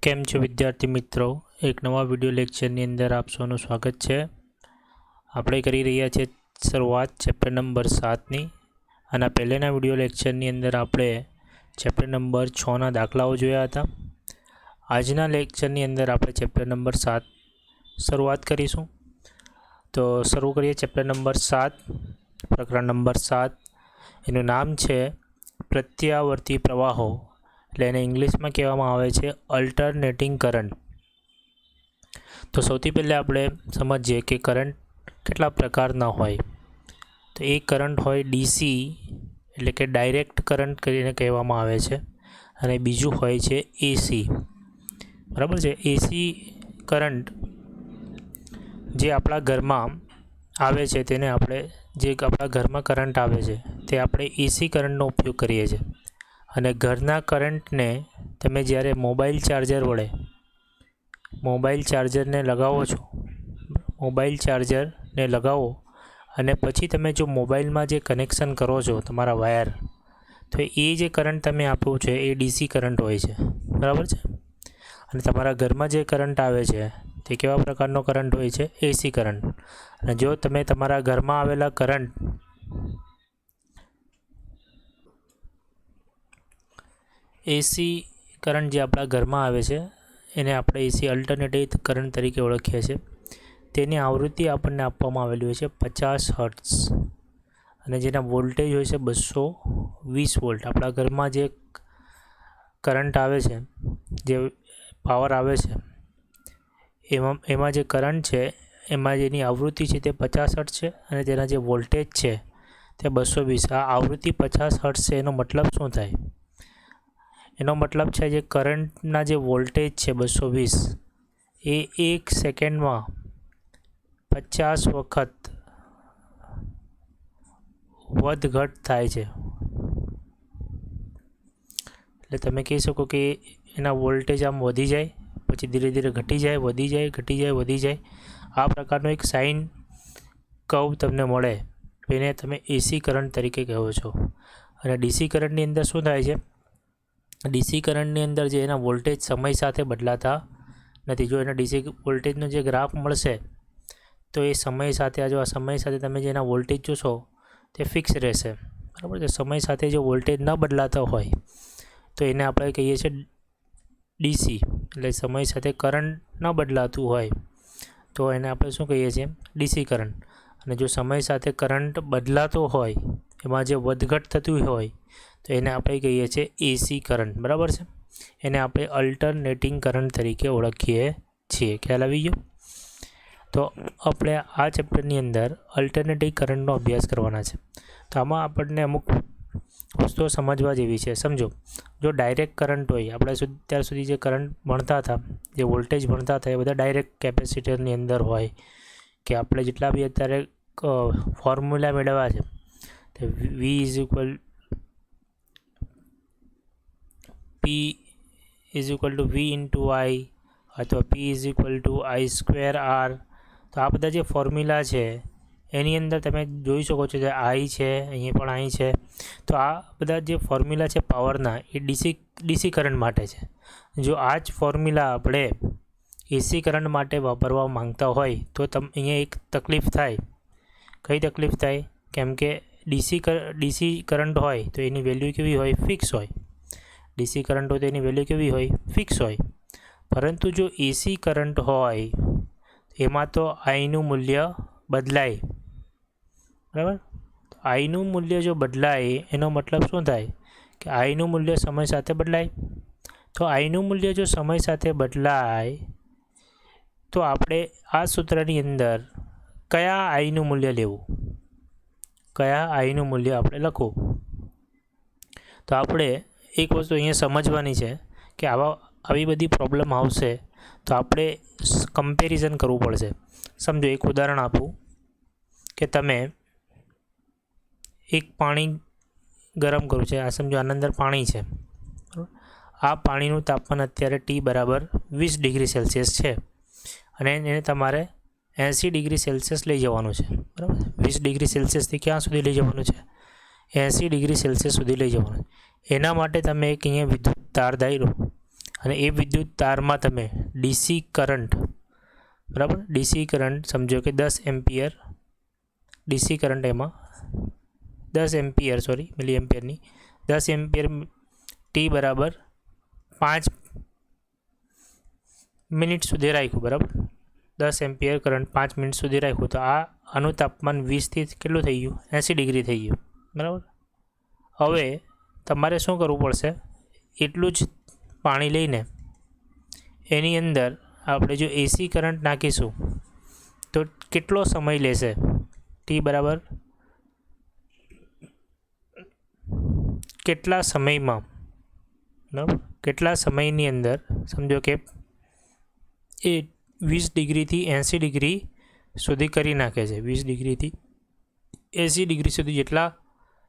કેમ છો વિદ્યાર્થી મિત્રો, એક નવા વિડિયો લેક્ચરની અંદર આપ સૌનું સ્વાગત છે। આપણે કરી રહ્યા છીએ શરૂઆત ચેપ્ટર નંબર 7ની। અને પહેલાના વિડિયો લેક્ચરની અંદર આપણે ચેપ્ટર નંબર 6ના દાખલાઓ જોયા હતા। આજના લેક્ચરની અંદર આપણે ચેપ્ટર નંબર 7 શરૂઆત કરીશું। તો શરૂ કરીએ ચેપ્ટર નંબર 7, પ્રકરણ નંબર 7। એનું નામ છે પ્રત્યાવર્તી પ્રવાહો, એટલે એને ઇંગ્લિશમાં કહેવામાં આવે છે અલ્ટરનેટિંગ કરંટ। તો સૌથી પહેલાં આપણે સમજીએ કે કરંટ કેટલા પ્રકારના હોય। તો એક કરંટ હોય ડીસી, એટલે કે ડાયરેક્ટ કરંટ કરીને કહેવામાં આવે છે, અને બીજું હોય છે એસી, બરાબર છે। એસી કરંટ જે આપણા ઘરમાં આવે છે તેને આપણે જે આપણા ઘરમાં કરંટ આવે છે તે આપણે એસી કરંટનો ઉપયોગ કરીએ છીએ। અને ઘરના કરંટને તમે જ્યારે મોબાઈલ ચાર્જરને લગાવો છો, મોબાઈલ ચાર્જરને લગાવો અને પછી તમે જો મોબાઈલમાં જે કનેક્શન કરો છો તમારા વાયર, તો એ જે કરંટ તમે આપો છો એ ડીસી કરંટ હોય છે, બરાબર છે। અને તમારા ઘરમાં જે કરંટ આવે છે તે કેવા પ્રકારનો કરંટ હોય છે? AC current. અને જો તમે તમારા ઘરમાં આવેલા કરંટ એસી કરંટ જે આપણા ઘરમાં આવે છે એને આપણે એસી અલ્ટરનેટિવ કરંટ તરીકે ઓળખીએ છીએ। તેની આવૃત્તિ આપણને આપવામાં આવેલી હોય છે 50 હર્ટ્ઝ, અને જેના વોલ્ટેજ હોય છે 220 વોલ્ટ। આપણા ઘરમાં જે કરંટ આવે છે, જે પાવર આવે છે, એમાં જે કરંટ છે એમાં જેની આવૃત્તિ છે તે 50 હર્ટ્ઝ છે, અને તેના જે વોલ્ટેજ છે તે 220। આ આવૃત્તિ 50 હર્ટ્ઝ છે, એનો મતલબ શું થાય? એનો મતલબ છે જે કરંટના જે વોલ્ટેજ છે 220 એ 1 સેકન્ડમાં 50 વખત વધઘટ થાય છે। એટલે તમે કહી શકો કે એના વોલ્ટેજ આમ વધી જાય, પછી ધીરે ધીરે ઘટી જાય, વધી જાય, ઘટી જાય, વધી જાય। આ પ્રકારનો એક સાઇન કર્વ તમને મળે, એને તમે એસી કરંટ તરીકે કહો છો। અને ડીસી કરંટની અંદર શું થાય છે? ડીસી કરંટની અંદર જે એના વોલ્ટેજ સમય સાથે બદલાતા નથી। જો એના ડીસી વોલ્ટેજનો જે ગ્રાફ મળશે તો એ સમય સાથે આ સમય સાથે તમે જે એના વોલ્ટેજ જોશો તે ફિક્સ રહેશે, બરાબર છે। સમય સાથે જો વોલ્ટેજ ન બદલાતો હોય તો એને આપણે કહીએ છીએ ડીસી, એટલે સમય સાથે કરંટ ન બદલાતું હોય તો એને આપણે શું કહીએ છીએ? DC current. અને જો સમય સાથે કરંટ બદલાતો હોય, એમાં જે વધઘટ થતું હોય તો એને આપણે કહીએ છીએ એસી કરંટ, બરાબર છે। એને આપણે અલ્ટરનેટિંગ કરંટ તરીકે ઓળખીએ છીએ। ખ્યાલ આવી ગયો? તો આપણે આ ચેપ્ટરની અંદર અલ્ટરનેટિવ કરંટનો અભ્યાસ કરવાના છે। તો આમાં આપણને અમુક વસ્તુઓ સમજવા જેવી છે। સમજો, જો ડાયરેક્ટ કરંટ હોય, આપણે અત્યાર સુધી જે કરંટ ભણતા હતા, જે વોલ્ટેજ ભણતા હતા, એ બધા ડાયરેક્ટ કેપેસિટરની અંદર હોય, કે આપણે જેટલા બી અત્યારે ફોર્મ્યુલા મેળવ્યા છે, તો V is equal P is equal to V into I, અથવા P is equal to I square R. તો આ બધા જે ફોર્મ્યુલા છે એની અંદર તમે જોઈ શકો છો કે આઈ છે, અહીંયા પણ આઈ છે। તો આ બધા જે ફોર્મ્યુલા છે પાવરના, એ ડીસી કરંટ માટે છે। જો આ જ ફોર્મ્યુલા આપણે એસી કરંટ માટે વાપરવા માંગતા હોય તો અહીંયા એક તકલીફ થાય। કઈ તકલીફ થાય? કેમ કે ડીસી કરંટ હોય તો એની વેલ્યુ કેવી હોય? ફિક્સ હોય। ડીસી કરંટ હોય તો એની વેલ્યુ કેવી હોય? ફિક્સ હોય। પરંતુ જો એસી કરંટ હોય એમાં તો આઈનું મૂલ્ય બદલાય, બરાબર? આઈનું મૂલ્ય જો બદલાય એનો મતલબ શું થાય? કે આઈનું મૂલ્ય સમય સાથે બદલાય। તો આઈનું મૂલ્ય જો સમય સાથે બદલાય તો આપણે આ સૂત્રની અંદર કયા આઈનું મૂલ્ય લેવું, કયા આઈનું મૂલ્ય આપણે લખવું? તો આપણે એક વસ્તુ અહીંયા સમજવાની છે કે આવી બધી પ્રોબ્લેમ આવશે તો આપણે કમ્પેરિઝન કરવું પડશે। સમજો, એક ઉદાહરણ આપું કે તમે એક પાણી ગરમ કરવું છે। આ સમજો આના અંદર પાણી છે, બરાબર? આ પાણીનું તાપમાન અત્યારે T બરાબર 20 ડિગ્રી સેલ્સિયસ છે, અને એને તમારે 80 ડિગ્રી સેલ્સિયસ લઈ જવાનું છે, બરાબર? 20 ડિગ્રી સેલ્સિયસથી ક્યાં સુધી લઈ જવાનું છે? 80 ડિગ્રી સેલ્સિયસ સુધી લઈ જવાનું। એના માટે તમે એક અહીંયા વિદ્યુત તાર દોર્યો અને એ વિદ્યુત તારમાં તમે ડીસી કરંટ, બરાબર, ડીસી કરંટ સમજો કે 10 એમ્પિયર ડીસી કરંટ, એમાં 10 એમ્પિયર મિલી એમ્પિયરની 10 એમ્પિયર ટી બરાબર 5 મિનિટ સુધી રાખ્યું, બરાબર, 10 એમ્પિયર કરંટ 5 મિનિટ સુધી રાખ્યું, તો આનું તાપમાન 20થી કેટલું થઈ ગયું, 80 ડિગ્રી થઈ ગયું, બરાબર. હવે તમારે શું કરવું પડશે, એટલું જ પાણી લઈને એની અંદર આપણે જો એસી કરંટ નાખીશું તો કેટલો સમય લેશે, ટી બરાબર કેટલા સમયમાં, બરાબર, કેટલા સમયની અંદર સમજો કે એ 20 ડિગ્રીથી 80 ડિગ્રી સુધી કરી નાખે છે, 20 ડિગ્રીથી 80 ડિગ્રી સુધી જેટલા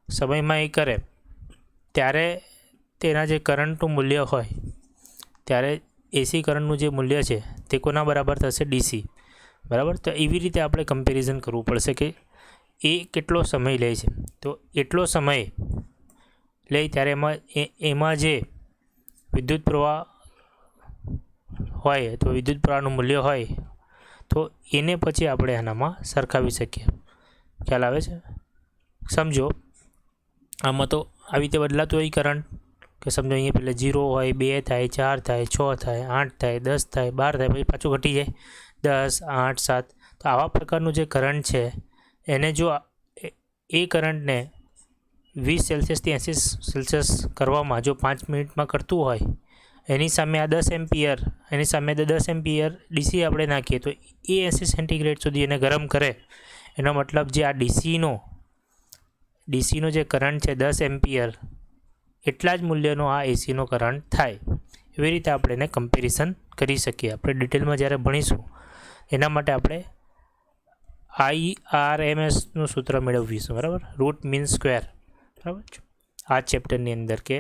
સમયમાં એ કરે ત્યારે તેના જે કરંટનું મૂલ્ય હોય, ત્યારે એસી કરંટનું જે મૂલ્ય છે તે કોના બરાબર થશે, ડીસી, બરાબર. તો એવી રીતે આપણે કમ્પેરિઝન કરવું પડશે કે એ કેટલો સમય લે છે, તો એટલો સમય લે ત્યારે એમાં જે વિદ્યુત પ્રવાહ હોય, તો વિદ્યુત પ્રવાહનું મૂલ્ય હોય, તો એને પછી આપણે આનામાં સરખાવી શકીએ. ખ્યાલ આવે છે? સમજો આમાં તો આવી રીતે બદલાતું હોય કરંટ, કે સમજો અહીંયા પહેલાં 0 હોય, 2 થાય, 4 થાય, 6 થાય, 8 થાય, 10 થાય, 12 થાય, પછી પાછું ઘટી જાય 10, 8, 7. તો આવા પ્રકારનું જે કરંટ છે એને જો એ કરંટને 20 સેલ્સિયસથી 80 સેલ્સિયસ કરવામાં જો 5 મિનિટમાં કરતું હોય, એની સામે આ 10 એમ્પિયર, એની સામે 10 એમ્પિયર ડીસી આપણે નાખીએ તો એ 80 સેન્ટીગ્રેડ સુધી એને ગરમ કરે. એનો મતલબ જે આ ડીસીનો જે કરંટ છે 10 એમ્પિયર, એટલા જ મૂલ્યનો આ એસીનો કરંટ થાય. એવી રીતે આપણે એને કમ્પેરિઝન કરી શકીએ. આપણે ડિટેલમાં જ્યારે ભણીશું એના માટે આપણે IRMSનું સૂત્ર મેળવીશું, બરાબર, રૂટ મીન સ્ક્વેર, બરાબર, આ ચેપ્ટરની અંદર કે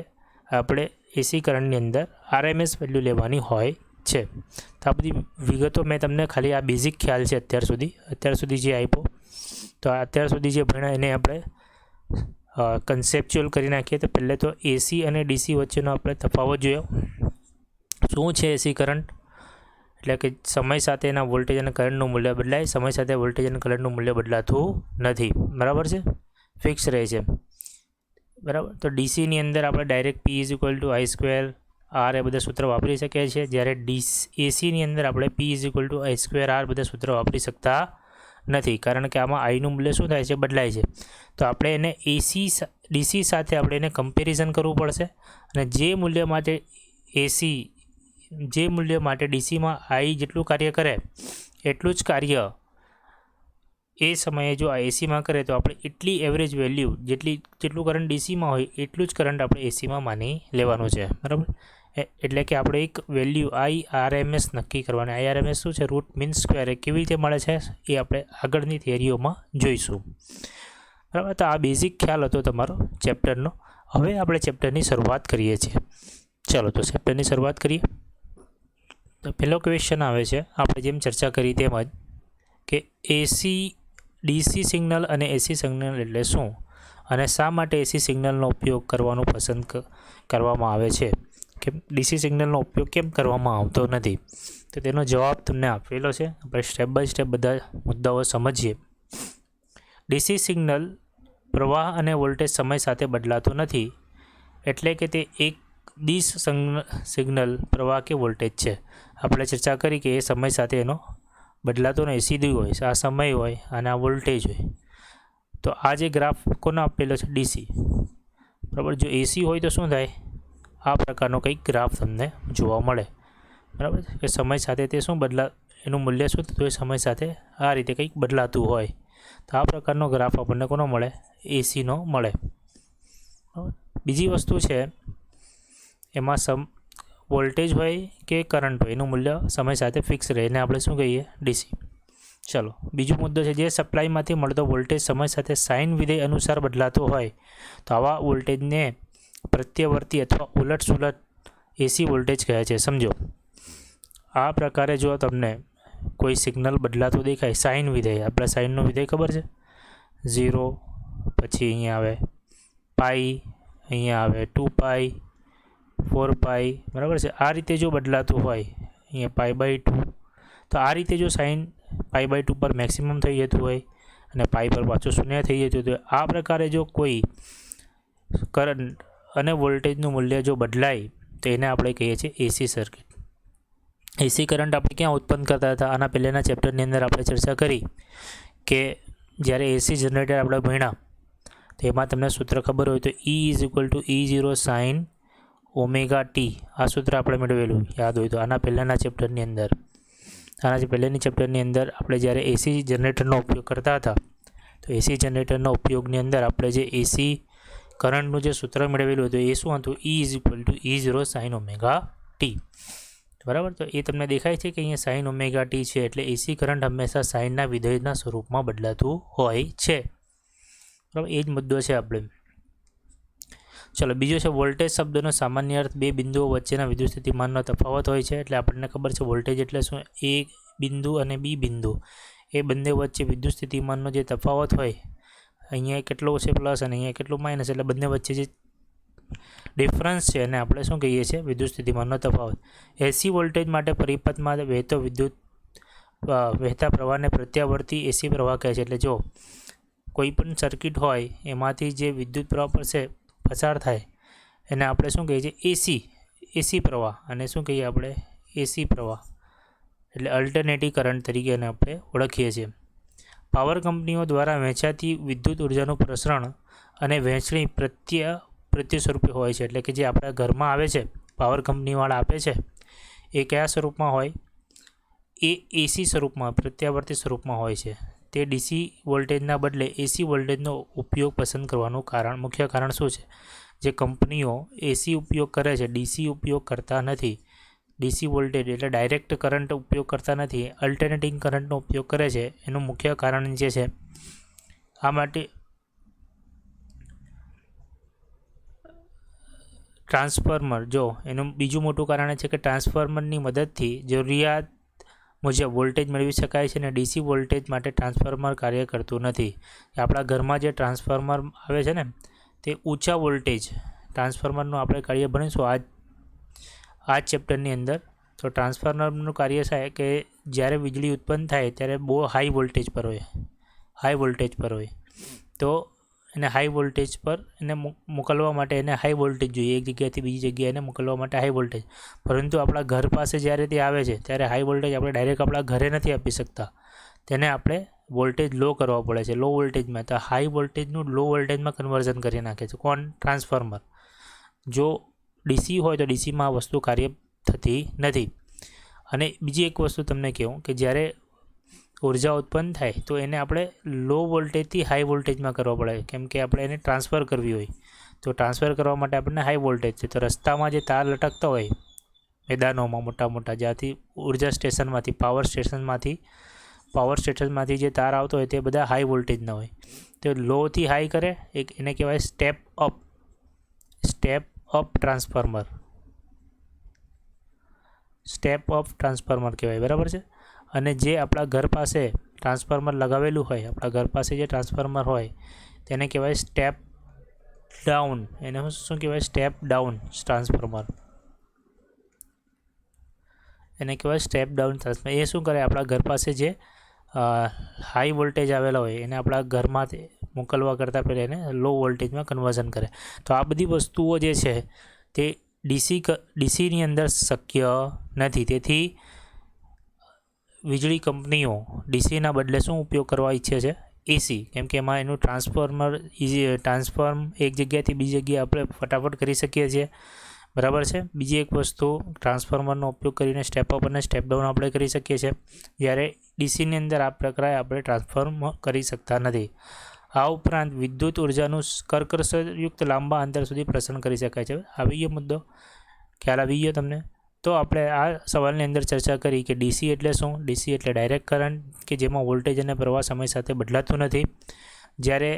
આપણે એસી કરંટની અંદર RMS વેલ્યુ લેવાની હોય છે. તો આ બધી વિગતો મેં તમને ખાલી આ બેઝિક ખ્યાલ છે અત્યાર સુધી જે આપ્યો, તો અત્યાર સુધી જે ભણ્યા એને આપણે કન્સેપ્ચ્યુઅલ કરી નાખીએ. તો પહેલે તો એસી અને ડીસી વચ્ચેનો આપણે તફાવત જોયો. શું છે એસી કરંટ? એટલે કે સમય સાથે એના વોલ્ટેજ અને કરંટનું મૂલ્ય બદલાય, સમય સાથે વોલ્ટેજ અને કરંટનું મૂલ્ય બદલાતું નથી, બરાબર છે, ફિક્સ રહે છે, બરાબર. તો ડીસીની અંદર આપણે ડાયરેક્ટ P = I²R એ બધા સૂત્ર વાપરી શકીએ છીએ, જ્યારે એસીની અંદર આપણે P = I²R બધા સૂત્ર વાપરી શકતા નથી, કારણ કે આમાં આઈનું મૂલ્ય શું થાય છે, બદલાય છે. તો આપણે એને ડીસી સાથે આપણે એને કમ્પેરિઝન કરવું પડશે, અને જે મૂલ્ય માટે ડીસીમાં આઈ જેટલું કાર્ય કરે એટલું જ કાર્ય એ સમયે જો આ એસીમાં કરે તો આપણે એટલી એવરેજ વેલ્યુ જેટલું કરંટ ડીસીમાં હોય એટલું જ કરંટ આપણે એસીમાં માની લેવાનું છે, બરાબર. એટલે કે આપણે એક વેલ્યુ IRMS નક્કી કરવાની. IRMS શું છે? Root mean square. એ કેવી રીતે મળે છે એ આપણે આગળની થિયરીઓમાં જોઈશું, બરાબર. તો આ બેઝિક ખ્યાલ હતો તમારો ચેપ્ટરનો. હવે આપણે ચેપ્ટરની શરૂઆત કરીએ છીએ. ચાલો તો ચેપ્ટરની શરૂઆત કરીએ. તો પહેલો ક્વેશ્ચન આવે છે, આપણે જેમ ચર્ચા કરી તેમ જ, કે ડીસી સિગ્નલ અને એસી સિગ્નલ એટલે શું, અને શા માટે એસી સિગ્નલનો ઉપયોગ કરવાનું પસંદ કરવામાં આવે છે, કે ડીસી સિગ્નલનો ઉપયોગ કેમ કરવામાં આવતો નથી? તો તેનો જવાબ તમને આપેલો છે. આપણે સ્ટેપ બાય સ્ટેપ બધા મુદ્દાઓ સમજીએ. ડીસી સિગ્નલ પ્રવાહ અને વોલ્ટેજ સમય સાથે બદલાતો નથી, એટલે કે તે એક દિશ સિગ્નલ પ્રવાહ કે વોલ્ટેજ છે. આપણે ચર્ચા કરી કે એ સમય સાથે એનો બદલાતો નહીં, સીધું હોય, આ સમય હોય અને આ વોલ્ટેજ હોય. તો આ જે ગ્રાફ કોનો આપેલો છે? ડીસી, બરાબર. જો એસી હોય તો શું થાય? આ પ્રકારનો કંઈક ગ્રાફ તમને જોવા મળે, બરાબર, કે સમય સાથે તે શું એનું મૂલ્ય શું થતું હોય, સમય સાથે આ રીતે કંઈક બદલાતું હોય. તો આ પ્રકારનો ગ્રાફ આપણને કોનો મળે? એસીનો મળે. બીજી વસ્તુ છે, એમાં વોલ્ટેજ હોય કે કરંટ હોય, એનું મૂલ્ય સમય સાથે ફિક્સ રહે, એને આપણે શું કહીએ? ડીસી. ચલો, બીજો મુદ્દો છે, જે સપ્લાયમાંથી મળતો વોલ્ટેજ સમય સાથે સાઇન વિધેય અનુસાર બદલાતો હોય તો આવા વોલ્ટેજને પ્રત્યવર્તી અથવા ઉલટસુલટ એસી વોલ્ટેજ કહે છે. સમજો, આ પ્રકારે જો તમને કોઈ સિગ્નલ બદલાતો દેખાય, સાઇન વિધેય, આપણે સાઇનનો વિધેય ખબર છે, 0, પછી અહીંયા આવે પાઈ, અહીંયા આવે 2π, 4 પાઈ, બરાબર છે. આ રીતે જો બદલાતું હોય અહીંયા π/2, તો આ રીતે જો સાઇન π/2 પર મેક્સિમમ થઈ જતું હોય અને પાઈ પર પાછું શૂન્ય થઈ જતું હોય, તો આ પ્રકારે જો કોઈ કરંટ અને વોલ્ટેજનું મૂલ્ય જો બદલાય તો એને આપણે કહીએ છીએ એસી સર્કિટ. એસી કરંટ આપણે ક્યાં ઉત્પન્ન કરતા હતા? આના પહેલાંના ચેપ્ટરની અંદર આપણે ચર્ચા કરી કે જ્યારે એસી જનરેટર આપણે ભણ્યા તો એમાં તમને સૂત્ર ખબર હોય તો E = E0 sin ωt, આ સૂત્ર આપણે મેળવેલું યાદ હોય તો આના પહેલાંના ચેપ્ટરની અંદર. આના પહેલાંની ચેપ્ટરની અંદર આપણે જ્યારે એસી જનરેટરનો ઉપયોગ કરતા હતા તો એસી જનરેટરનો ઉપયોગની અંદર આપણે જે એસી કરંટનું જે સૂત્ર મેળવેલું હતું એ શું હતું? E = E0 sin ωt, બરાબર. તો એ તમને દેખાય છે કે અહીંયા sin ωt છે એટલે એસી કરંટ હંમેશા સાઇનના વિધેયના સ્વરૂપમાં બદલાતું હોય છે, બરાબર. એ જ મુદ્દો છે આપણે. ચલો, બીજો છે વોલ્ટેજ શબ્દનો સામાન્ય અર્થ બે બિંદુઓ વચ્ચેના વિદ્યુત સ્થિતિમાનનો તફાવત હોય છે. એટલે આપણને ખબર છે વોલ્ટેજ એટલે શું? એ બિંદુ અને બી બિંદુ એ બંને વચ્ચે વિદ્યુત સ્થિતિમાનનો જે તફાવત હોય, અહીંયા કેટલો છે પ્લસ અને અહીંયા કેટલું માઇનસ, એટલે બંને વચ્ચે જે ડિફરન્સ છે એને આપણે શું કહીએ છીએ? વિદ્યુત સ્થિતિમાનનો તફાવત. એસી વોલ્ટેજ માટે પરિપથમાં વહેતો વહેતા પ્રવાહને પ્રત્યાવર્તી એસી પ્રવાહ કહે છે. એટલે જો કોઈ પણ સર્કિટ હોય એમાંથી જે વિદ્યુત પ્રવાહ પસાર થાય એને આપણે શું કહીએ છીએ? એસી પ્રવાહ. અને શું કહીએ આપણે? એસી પ્રવાહ એટલે અલ્ટરનેટિવ કરંટ તરીકે એને આપણે ઓળખીએ છીએ. પાવર કંપનીઓ દ્વારા વહેંચાતી વિદ્યુત ઉર્જાનું પ્રસરણ અને વહેંચણી પ્રત્યે સ્વરૂપે હોય છે. એટલે કે જે આપણા ઘરમાં આવે છે, પાવર કંપનીવાળા આપે છે, એ કયા સ્વરૂપમાં હોય? એ એસી સ્વરૂપમાં, પ્રત્યાવર્તી સ્વરૂપમાં હોય છે. તે ડીસી વોલ્ટેજના બદલે એસી વોલ્ટેજનો ઉપયોગ પસંદ કરવાનું મુખ્ય કારણ શું છે? જે કંપનીઓ એસી ઉપયોગ કરે છે, ડીસી ઉપયોગ કરતા નથી, ડીસી વોલ્ટેજ એટલે ડાયરેક્ટ કરંટ ઉપયોગ કરતા નથી, અલ્ટરનેટિંગ કરંટનો ઉપયોગ કરે છે, એનું મુખ્ય કારણ જે છે આ માટે ટ્રાન્સફોર્મર, જો એનું બીજું મોટું કારણ એ છે કે ટ્રાન્સફોર્મરની મદદથી જરૂરિયાત મુજબ વોલ્ટેજ મેળવી શકાય છે અને ડીસી વોલ્ટેજ માટે ટ્રાન્સફોર્મર કાર્ય કરતું નથી. આપણા ઘરમાં જે ટ્રાન્સફોર્મર આવે છે ને તે ઊંચા વોલ્ટેજ ટ્રાન્સફોર્મરનું આપણે કાર્ય ભણીશું આ ચેપ્ટરની અંદર. તો ટ્રાન્સફોર્મરનું કાર્ય છે કે જ્યારે વીજળી ઉત્પન્ન થાય ત્યારે બહુ હાઈ વોલ્ટેજ પર હોય તો એને હાઈ વોલ્ટેજ પર એને મોકલવા માટે એને હાઈ વોલ્ટેજ જોઈએ, એક જગ્યાએથી બીજી જગ્યાએ એને મોકલવા માટે હાઈ વોલ્ટેજ. પરંતુ આપણા ઘર પાસે જ્યારે તે આવે છે ત્યારે હાઈ વોલ્ટેજ આપણે ડાયરેક્ટ આપણા ઘરે નથી આપી શકતા, તેને આપણે વોલ્ટેજ લો કરવા પડે છે, લો વોલ્ટેજમાં. તો હાઈ વોલ્ટેજનું લો વોલ્ટેજમાં કન્વર્ઝન કરી નાખે છે કોણ? ટ્રાન્સફોર્મર. જો ડીસી હોય તો ડીસીમાં આ વસ્તુ કાર્ય થતી નથી. અને બીજી એક વસ્તુ તમને કહું કે જ્યારે ઉર્જા ઉત્પન્ન થાય તો એને આપણે લો વોલ્ટેજથી હાઈ વોલ્ટેજમાં કરવા પડે, કેમ કે આપણે એને ટ્રાન્સફર કરવી હોય. તો ટ્રાન્સફર કરવા માટે આપણને હાઈ વોલ્ટેજ છે. તો રસ્તામાં જે તાર લટકતા હોય મેદાનોમાં મોટા જ્યાંથી ઉર્જા સ્ટેશનમાંથી પાવર સ્ટેશનમાંથી જે તાર આવતો હોય તે બધા હાઈ વોલ્ટેજના હોય. તો લોથી હાઈ કરે એને કહેવાય સ્ટેપ અપ ટ્રાન્સફોર્મર કહેવાય, બરાબર છે. અને જે આપણા ઘર પાસે ટ્રાન્સફોર્મર લગાવેલું હોય, આપણા ઘર પાસે જે ટ્રાન્સફોર્મર હોય તેને કહેવાય સ્ટેપ ડાઉન. એને શું કહેવાય? Step down transformer. એને કહેવાય સ્ટેપ ડાઉન ટ્રાન્સફોર્મર. એ શું કરે? આપણા ઘર પાસે જે હાઈ વોલ્ટેજ આવેલા હોય એને આપણા ઘરમાં મોકલવા કરતાં પહેલાં એને લો વોલ્ટેજમાં કન્વર્ઝન કરે. તો આ બધી વસ્તુઓ જે છે તે ડીસીની અંદર શક્ય નથી. તેથી વીજળી કંપનીઓ ડીસીના બદલે શું ઉપયોગ કરવા ઈચ્છે છે? એસી. કેમ કે એમાં એનું ટ્રાન્સફોર્મ એક જગ્યાએથી બીજી જગ્યાએ આપણે ફટાફટ કરી શકીએ છીએ, બરાબર છે. બીજી એક વસ્તુ, ટ્રાન્સફોર્મરનો ઉપયોગ કરીને સ્ટેપ અપ અને સ્ટેપ ડાઉન આપણે કરી શકીએ છીએ, જ્યારે ડીસીની અંદર આ પ્રકારે આપણે ટ્રાન્સફોર્મ કરી શકતા નથી. આ ઉપરાંત વિદ્યુત ઉર્જાનું કર્કશયુક્ત લાંબા અંતર સુધી પ્રસારણ કરી શકાય છે. આવી ગયો મુદ્દો? ખ્યાલ આવી ગયો તમને? તો આપણે આ સવાલની અંદર ચર્ચા કરી કે ડીસી એટલે શું? ડીસી એટલે ડાયરેક્ટ કરંટ કે જેમાં વોલ્ટેજ અને પ્રવાહ સમય સાથે બદલાતું નથી. જ્યારે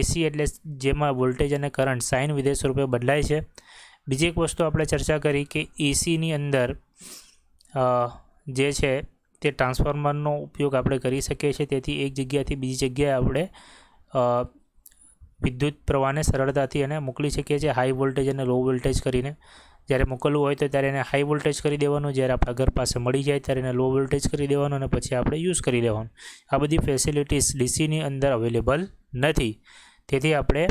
એસી એટલે જેમાં વોલ્ટેજ અને કરંટ સાઇન વિધેય સ્વરૂપે બદલાય છે. બીજી એક વસ્તુ આપણે ચર્ચા કરી કે એસીની અંદર જે છે તે ટ્રાન્સફોર્મરનો ઉપયોગ આપણે કરી શકીએ છીએ. તેથી એક જગ્યાએથી બીજી જગ્યાએ આપણે વિદ્યુત પ્રવાહને સરળતાથી એને મોકલી શકીએ છીએ હાઈ વોલ્ટેજ અને લો વોલ્ટેજ કરીને. જ્યારે મોકલવું હોય તો ત્યારે એને હાઈ વોલ્ટેજ કરી દેવાનું, જ્યારે આપણા ઘર પાસે મળી જાય ત્યારે એને લો વોલ્ટેજ કરી દેવાનું અને પછી આપણે યુઝ કરી લેવાનું. આ બધી ફેસિલિટીઝ ડીસીની અંદર અવેલેબલ નથી. તેથી આપણે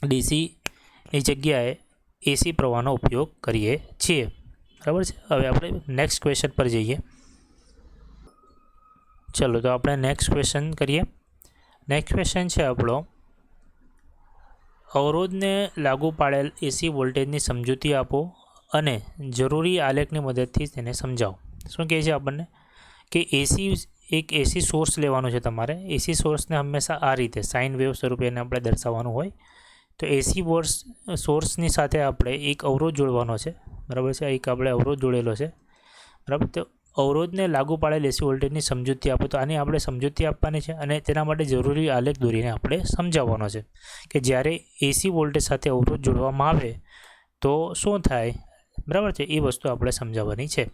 ડીસીની જગ્યાએ એસી પ્રવાહનો ઉપયોગ કરીએ છીએ. બરાબર છે. હવે આપણે નેક્સ્ટ ક્વેશ્ચન પર જઈએ. ચલો તો આપણે નેક્સ્ટ ક્વેશ્ચન કરીએ. નેક્સ્ટ ક્વેશ્ચન છે આપણો, અવરોધને લાગુ પાડેલ એસી વોલ્ટેજની સમજૂતી આપો અને જરૂરી આલેખની મદદથી તેને સમજાવો. શું કહે છે આપણને કે એક એસી સોર્સ લેવાનો છે તમારે. એસી સોર્સને હંમેશા આ રીતે સાઇન વેવ સ્વરૂપે એને આપણે દર્શાવવાનું હોય. તો એસી સોર્સની સાથે આપણે એક અવરોધ જોડવાનો છે. બરાબર છે. એક આપણે અવરોધ જોડેલો છે. બરાબર. તો અવરોધને લાગુ પાડેલ એસી વોલ્ટેજની સમજૂતી આપો. તો આની આપણે સમજૂતી આપવાની છે અને તેના માટે જરૂરી આલેખ દોરીને આપણે સમજાવવાનો છે કે જ્યારે એસી વોલ્ટેજ સાથે અવરોધ જોડવામાં આવે તો શું થાય. બરાબર છે. એ વસ્તુ આપણે સમજાવવાની છે.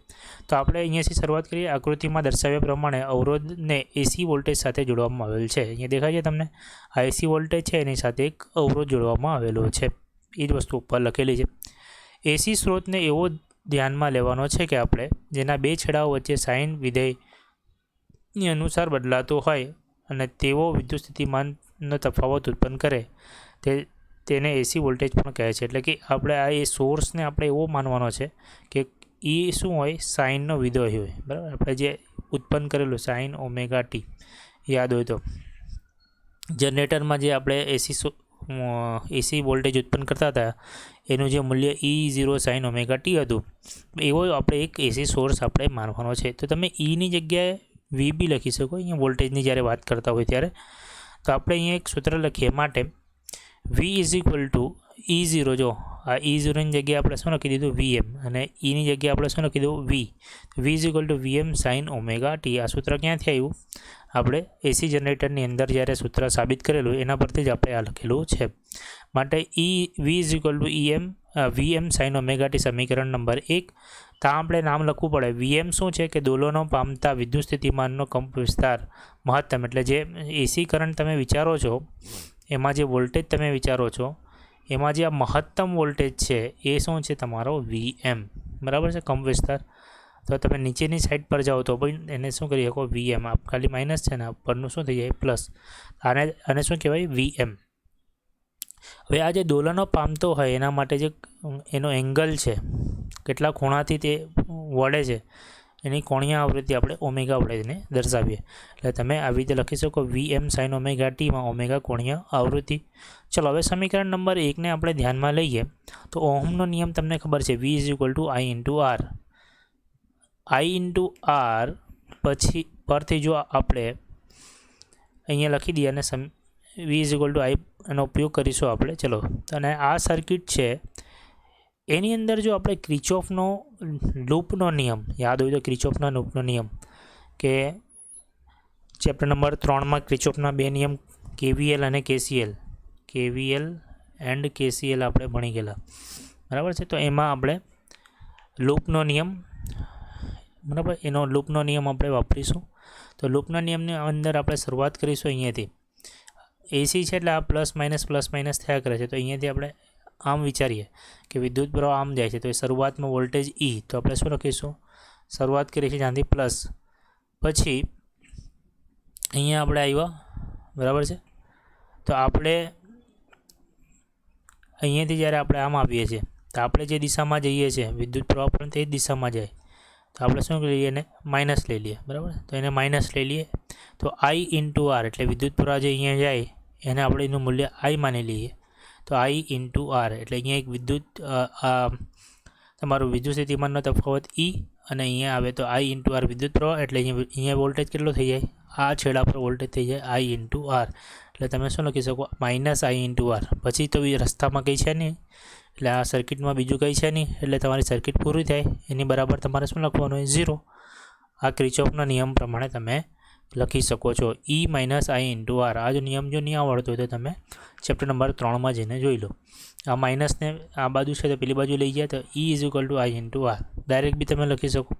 તો આપણે અહીંયાથી શરૂઆત કરીએ. આકૃતિમાં દર્શાવ્યા પ્રમાણે અવરોધને એસી વોલ્ટેજ સાથે જોડવામાં આવેલ છે. અહીંયા દેખાય છે તમને, આ એસી વોલ્ટેજ છે, એની સાથે એક અવરોધ જોડવામાં આવેલો છે. એ જ વસ્તુ ઉપર લખેલી છે. એસી સ્ત્રોતને એવો ધ્યાનમાં લેવાનો છે કે આપણે જેના બે છેડાઓ વચ્ચે સાઇન વિધેયની અનુસાર બદલાતો હોય અને તેવો વિદ્યુત સ્થિતિમાનનો તફાવત ઉત્પન્ન કરે તેને એસી વોલ્ટેજ પણ કહે છે. એટલે કે આપણે આ એ સોર્સને આપણે એવો માનવાનો છે કે એ શું હોય, સાઇનનો વિધેય હોય. બરાબર. આપણે જે ઉત્પન્ન કરેલું સાઇન ઓમેગા ટી યાદ હોય તો જનરેટરમાં જે આપણે એસી વોલ્ટેજ ઉત્પન્ન કરતા હતા એનું જે મૂલ્ય E0 સાઇન ઓમેગા ટી હતું, એવો આપણે એક એસી સોર્સ આપણે માનવાનો છે. તો તમે ઈની જગ્યાએ વી બી લખી શકો અહીંયા વોલ્ટેજની જ્યારે વાત કરતા હોય ત્યારે. તો આપણે અહીંયા એક સૂત્ર લખીએ માટે V is equal two E0. જો આ E0ની જગ્યાએ આપણે શું લખી દીધું, VM, અને ઈની જગ્યાએ આપણે શું લખી દીધું, V. V is equal two VM sine omega T. આ સૂત્ર ક્યાંથી આવ્યું, આપણે એસી જનરેટરની અંદર જ્યારે સૂત્ર સાબિત કરેલું એના પરથી જ આપણે આ લખેલું છે. માટે V is equal two VM sine omega T સમીકરણ નંબર 1. ત્યાં આપણે નામ લખવું પડે. VM શું છે કે દોલનો પામતા વિદ્યુત સ્થિતિમાનનો કંપ વિસ્તાર મહત્તમ. એટલે જે એસી કરંટ તમે વિચારો છો એમાં જે વોલ્ટેજ તમે વિચારો છો એમાં જે આ મહત્તમ વોલ્ટેજ છે એ શું છે, તમારો VM. બરાબર છે. કંપ વિસ્તાર. તો તમે નીચેની સાઈડ પર જાઓ તો પણ એને શું કરી શકો, VM. આપ ખાલી માઇનસ છે ને ઉપરનું શું થઈ જાય, પ્લસ. આને શું કહેવાય, VM. હવે આ જે દોલનો પામતો હોય એના માટે જે એનો એંગલ છે, કેટલા ખૂણાથી તે વળે છે, એની કોણીય આવૃત્તિ આપણે ઓમેગા વડે એને દર્શાવીએ. એટલે તમે આવી રીતે લખી શકો VM સાઇન ઓમેગા ટીમાં ઓમેગા કોણીય આવૃત્તિ. ચલો હવે સમીકરણ નંબર 1ને આપણે ધ્યાનમાં લઈએ તો ઓહમનો નિયમ તમને ખબર છે, V is equal to I into R. I into R પછી પરથી જો આપણે અહીંયા લખી દઈએ અને V is equal to I એનો ઉપયોગ કરીશું આપણે. ચલો, અને આ સર્કિટ છે એની અંદર જો આપણે ક્રિચોફનો લૂપનો નિયમ યાદ હોય તો ક્રિચોફના લૂપનો નિયમ કે ચેપ્ટર નંબર 3માં ક્રિચોફના બે નિયમ KVL અને KCL એન્ડ KCL આપણે ભણી ગયેલા. બરાબર છે. તો એમાં આપણે લૂપનો નિયમ, બરાબર, એનો લૂપનો નિયમ આપણે વાપરીશું. તો લૂપના નિયમની અંદર આપણે શરૂઆત કરીશું અહીંયાથી. એસી છે એટલે આ પ્લસ માઇનસ થયા કરે છે. તો અહીંયાથી આપણે આમ વિચારીએ કે વિદ્યુત પ્રવાહ આમ જાય છે તો એ શરૂઆતમાં વોલ્ટેજ E. તો આપણે શું લખીશું, શરૂઆત કરીએ છીએ જ્યાંથી પ્લસ, પછી અહીંયા આપણે આવ્યા. બરાબર છે. તો આપણે અહીંયાથી જ્યારે આપણે આમ આવીએ છીએ તો આપણે જે દિશામાં જઈએ છીએ વિદ્યુત પ્રવાહ પણ તે જ દિશામાં જાય. તો આપણે શું લઈએ, એને માઇનસ લઈ લઈએ. બરાબર. તો એને માઇનસ લઈ લઈએ. તો I ઇન્ટુ R એટલે વિદ્યુત પ્રવાહ જે અહીંયા જાય એને આપણે એનું મૂલ્ય I માની લઈએ. તો I ઇન્ટુ R એટલે અહીંયા એક તમારું વિદ્યુત સ્થિતિમાનનો તફાવત E, અને અહીંયા આવે તો I ઇન્ટુ R વિદ્યુત પ્રવાહ. એટલે અહીંયા વોલ્ટેજ કેટલો થઈ જાય, આ છેડા પર વોલ્ટેજ થઈ જાય I ઇન્ટુ R. એટલે તમે શું લખી શકો, માઇનસ I ઇન્ટુ R. પછી તો રસ્તામાં કંઈ છે નહીં, એટલે આ સર્કિટમાં બીજું કંઈ છે નહીં, એટલે તમારી સર્કિટ પૂરી થાય એની બરાબર તમારે શું લખવાનું હોય, 0. આ ક્રિચોફના નિયમ પ્રમાણે તમે લખી શકો છો, E minus I into R. આ જો નિયમ જો નહીં આવડતો હોય તો તમે ચેપ્ટર નંબર 3માં જઈને જોઈ લો. આ માઇનસને આ બાજુ છે તો પેલી બાજુ લઈ જાય તો E is equal to I into R direct બી તમે લખી શકો.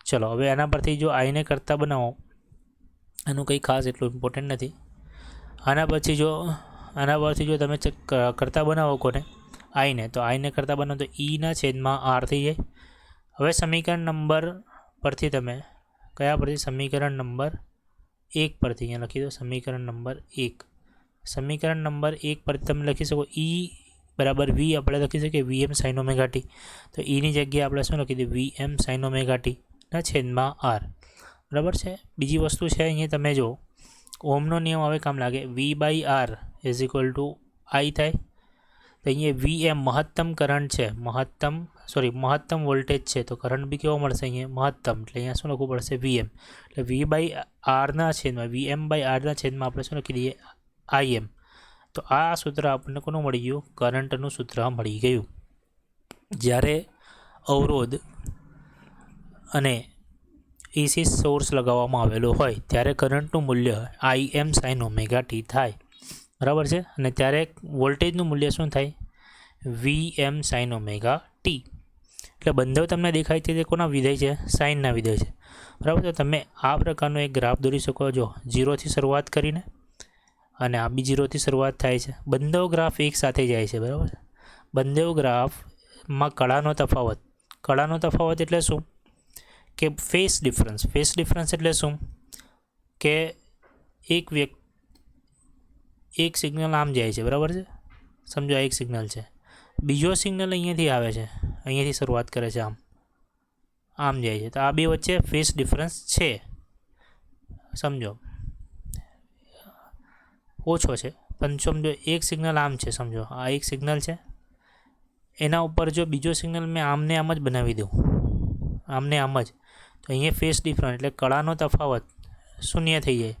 ચલો હવે આના પરથી જો આઈને કરતા બનાવો, એનું કંઈ ખાસ એટલું ઇમ્પોર્ટન્ટ નથી. આના પરથી જો તમે કરતા બનાવો કોને, આઈને, તો આઈને કરતાં બનો તો ઈના છેદમાં આર થઈ જાય. હવે સમીકરણ નંબર પરથી તમે કયા પરથી? સમીકરણ નંબર 1 પરથી અહીંયા લખી દો. સમીકરણ નંબર 1. સમીકરણ નંબર 1 પરથી તમે લખી શકો ઈ બરાબર વી આપણે લખી શકીએ વીએમ સાઇન ઓમેગા ટી. તો ઈની જગ્યાએ આપણે શું લખી દઈએ? વીએમ સાઇન ઓમેગા ટીના છેદમાં આર. બરાબર છે. બીજી વસ્તુ છે અહીંયા તમે જો ઓમનો નિયમ હવે કામ લાગે. V by R is equal to I થાય. તો અહીંયા વીએમ મહત્તમ કરંટ છે, મહત્તમ વોલ્ટેજ છે. તો કરંટ બી કેવો મળશે? અહીંયા મહત્તમ. એટલે અહીંયા શું લખવું પડશે? વીએમ. એટલે વી બાય આરના છેદમાં વીએમ બાય આરના છેદમાં આપણે શું લખી દઈએ? આઈએમ. તો આ સૂત્ર આપણને કોનું મળી ગયું? કરંટનું સૂત્ર મળી ગયું. જ્યારે અવરોધ અને એસી સોર્સ લગાવવામાં આવેલો હોય ત્યારે કરંટનું મૂલ્ય આઈએમ સાઇન ઓમેગા ટી થાય. બરાબર છે. અને ત્યારે વોલ્ટેજનું મૂલ્ય શું થાય? VM sine omega T. એટલે બંને તમને દેખાય છે તે કોના વિધેય છે? સાઇનના વિધેય છે. બરાબર છે. તમે આ પ્રકારનો એક ગ્રાફ દોરી શકો છો. 0થી શરૂઆત કરીને અને આ બી 0થી શરૂઆત થાય છે. બંને ગ્રાફ એક સાથે જાય છે. બરાબર છે. બંને ગ્રાફમાં કળાનો તફાવત એટલે શું? કે ફેસ ડિફરન્સ એટલે શું? કે એક સિગ્નલ આમ જાય છે. બરાબર છે. સમજો આ એક સિગ્નલ છે, બીજો સિગ્નલ અહીંયાથી આવે છે, અહીંયાથી શરૂઆત કરે છે, આમ જાય છે. તો આ બે વચ્ચે ફેસ ડિફરન્સ છે, સમજો ઓછો છે. પણ સમજો એક સિગ્નલ આમ છે, સમજો આ એક સિગ્નલ છે, એના ઉપર જો બીજો સિગ્નલ મેં આમને આમ જ બનાવી દઉં, આમને આમ જ, તો અહીંયા ફેસ ડિફરન્સ એટલે કળાનો તફાવત શૂન્ય થઈ જાય.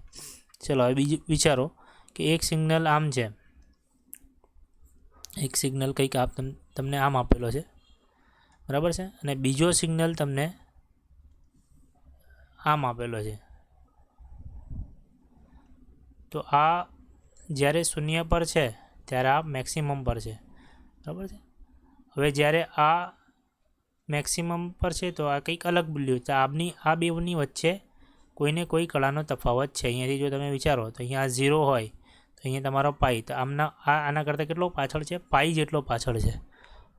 ચલો હવે બીજું વિચારો કે એક સિગ્નલ આમ છે, એક સિગ્નલ કંઈક તમને આમ આપેલો છે, બરાબર છે, અને બીજો સિગ્નલ તમને આમ આપેલો છે. તો આ જ્યારે શૂન્ય પર છે ત્યારે આ મેક્સિમમ પર છે, બરાબર છે. હવે જ્યારે આ મેક્સિમમ પર છે તો આ કંઈક અલગ મૂલ્ય છે. આ બેની વચ્ચે કોઈને કોઈ કળાનો તફાવત છે. અહીંયાથી જો તમે વિચારો તો અહીંયા 0 હોય તો અહીંયા તમારો પાઈ, તો આના કરતાં કેટલો પાછળ છે? પાઈ જેટલો પાછળ છે.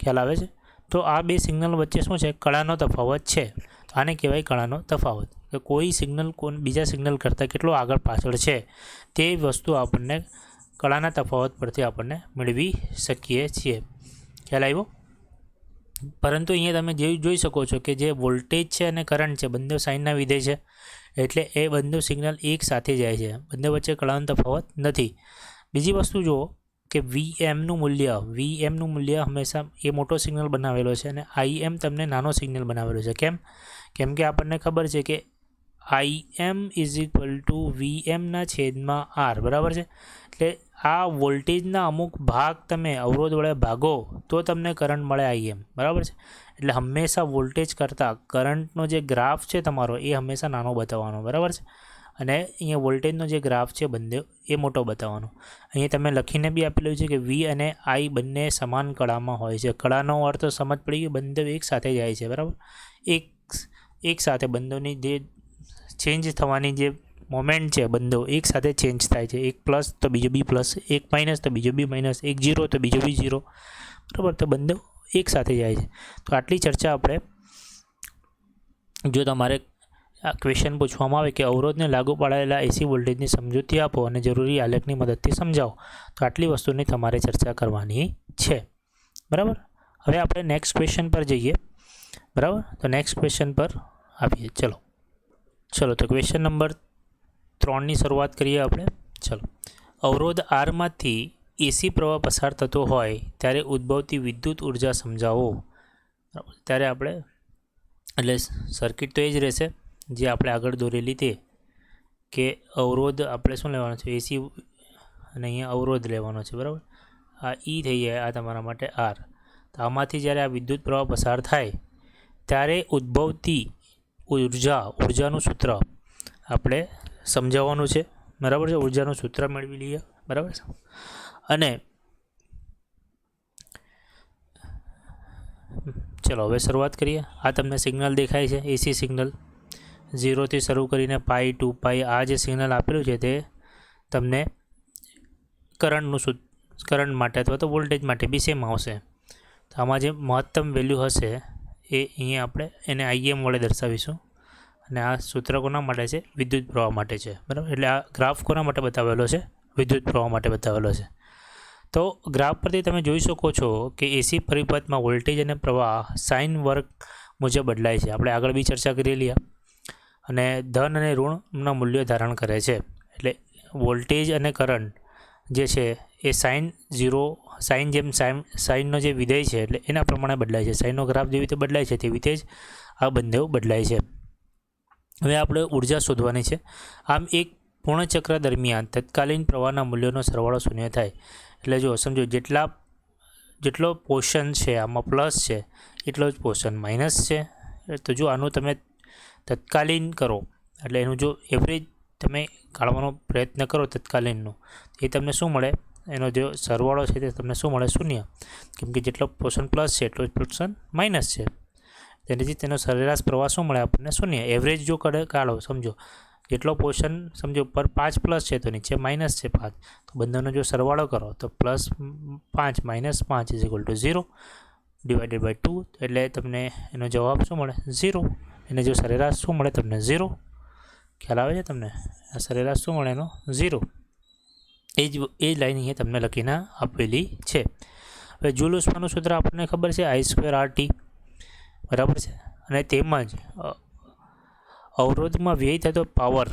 ખ્યાલ આવે છે? તો આ બે સિગ્નલ વચ્ચે શું છે? કળાનો તફાવત છે. તો આને કહેવાય કળાનો તફાવત. કે કોઈ સિગ્નલ બીજા સિગ્નલ કરતાં કેટલો આગળ પાછળ છે તે વસ્તુ આપણને કળાના તફાવત પરથી આપણને મેળવી શકીએ છીએ. ખ્યાલ આવ્યો? પરંતુ અહીંયા તમે જોઈ શકો છો કે જે વોલ્ટેજ છે અને કરંટ છે બંને સાઇનના વિધેય છે, એટલે એ બંને સિગ્નલ એક સાથે જાય છે, બંને વચ્ચે કળાનો તફાવત નથી. બીજી વસ્તુ જુઓ કે વીએમનું મૂલ્ય હંમેશા એ મોટો સિગ્નલ બનાવેલો છે અને આઈએમ તમને નાનો સિગ્નલ બનાવેલો છે. કેમ કે આપણને ખબર છે કે આઈએમ ઇઝ ઇક્વલ ટુ વીએમના છેદમાં આર, બરાબર છે. એટલે આ વોલ્ટેજના અમુક ભાગ તમે અવરોધ વડે ભાગો તો તમને કરંટ મળે આઈએમ, બરાબર છે. એટલે હંમેશા વોલ્ટેજ કરતાં કરંટનો જે ગ્રાફ છે તમારો એ હંમેશા નાનો બતાવવાનો, બરાબર છે. અને અહીંયા વોલ્ટેજનો જે ગ્રાફ છે બંને એ મોટો બતાવવાનો. અહીંયા તમે લખીને બી આપેલું છે કે વી અને આઈ બંને સમાન કળામાં હોય છે. કળાનો અર્થ સમજ પડી ગયો, બંને એક સાથે જાય છે, બરાબર. એક સાથે બંનેની જે ચેન્જ થવાની જે મોમેન્ટ છે બંને એક સાથે ચેન્જ થાય છે. એક પ્લસ તો બીજો બી પ્લસ, એક માઇનસ તો બીજો બી માઇનસ, એક 0 તો બીજો બી 0, બરાબર. તો બંને એક સાથે જાય છે. તો આટલી ચર્ચા આપણે, જો તમારે આ ક્વેશ્ચન પૂછવામાં આવે કે અવરોધને લાગુ પાડેલા એસી વોલ્ટેજની સમજૂતી આપો અને જરૂરી આલેખની મદદથી સમજાવો, તો આટલી વસ્તુની તમારે ચર્ચા કરવાની છે, બરાબર. હવે આપણે નેક્સ્ટ ક્વેશ્ચન પર જઈએ, બરાબર. તો નેક્સ્ટ ક્વેશ્ચન પર આવીએ. ચલો તો ક્વેશ્ચન નંબર 3ની શરૂઆત કરીએ આપણે. ચલો, અવરોધ આરમાંથી એસી પ્રવાહ પસાર થતો હોય ત્યારે ઉદ્ભવતી વિદ્યુત ઉર્જા સમજાવો. ત્યારે આપણે એટલે સર્કિટ તો એ જ રહેશે જે આપણે આગળ દોરેલી તે, કે અવરોધ આપણે શું લેવાનો છે? એસી, અને અહીંયા અવરોધ લેવાનો છે, બરાબર. આ ઈ થઈ જાય, આ તમારા માટે આર. તો આમાંથી જ્યારે આ વિદ્યુત પ્રવાહ પસાર થાય ત્યારે ઉદ્ભવતી ઉર્જાનું સૂત્ર આપણે સમજાવવાનું છે, બરાબર છે. ઉર્જાનું સૂત્ર મેળવી લઈએ, બરાબર છે. અને ચલો હવે શરૂઆત કરીએ. આ તમને સિગ્નલ દેખાય છે, એસી સિગ્નલ 0થી શરૂ કરીને પાઈ 2 પાઈ, આ જે સિગ્નલ આપેલું છે તે તમને કરંટ માટે અથવા તો વોલ્ટેજ માટે બી સેમ આવશે. તો આમાં જે મહત્તમ વેલ્યુ હશે એ અહીંયા આપણે એને IM વડે દર્શાવીશું. અને આ સૂત્ર કોના માટે છે? વિદ્યુત પ્રવાહ માટે છે, બરાબર. એટલે આ ગ્રાફ કોના માટે બતાવેલો છે? વિદ્યુત પ્રવાહ માટે બતાવેલો છે. તો ગ્રાફ પરથી તમે જોઈ શકો છો કે એસી પરિપથમાં વોલ્ટેજ અને પ્રવાહ સાઇન વર્ગ મુજબ બદલાય છે. આપણે આગળ બી ચર્ચા કરેલી અને ધન અને ઋણના મૂલ્યો ધારણ કરે છે. એટલે વોલ્ટેજ અને કરંટ જે છે એ સાઇનનો જે વિધેય છે એટલે એના પ્રમાણે બદલાય છે. સાઇનનો ગ્રાફ જેવી રીતે બદલાય છે તેવી રીતે જ આ બંને બદલાય છે. હવે આપણે ઉર્જા શોધવાની છે. આમ એક પૂર્ણ ચક્ર દરમિયાન તત્કાલીન પ્રવાહના મૂલ્યોનો સરવાળો શૂન્ય થાય. એટલે જો સમજો જેટલો પોર્શન છે આમાં પ્લસ છે એટલો જ પોર્શન માઇનસ છે. તો જો આનું તમે તત્કાલીન કરો એટલે એનું જો એવરેજ તમે કાઢવાનો પ્રયત્ન કરો તત્કાલીનનો, એ તમને શું મળે? એનો જે સરવાળો છે તે તમને શું મળે? શૂન્ય. કેમ કે જેટલો પોર્શન પ્લસ છે એટલો જ પોર્શન માઇનસ છે. તેનાથી તેનો સરેરાશ પ્રવાહ શું મળે આપણને? શૂન્ય. એવરેજ જો કાઢો, સમજો જેટલો પોર્શન સમજો પર 5 પ્લસ છે તો નીચે માઇનસ છે 5, તો બંનેનો જો સરવાળો કરો તો +5 - 5 = 0 / 2, એટલે તમને એનો જવાબ શું મળે? 0. એને જો સરેરાશ શું મળે તમને? 0. ખ્યાલ આવે છે તમને? આ સરેરાશ શું મળે એનો? 0. એ જ લાઈન અહીંયા તમને લખીને આપેલી છે. હવે જૂલ ઉષ્માનું સૂત્ર આપણને ખબર છે I²RT, બરાબર છે. અને તેમજ અવરોધમાં વ્યય થતો પાવર,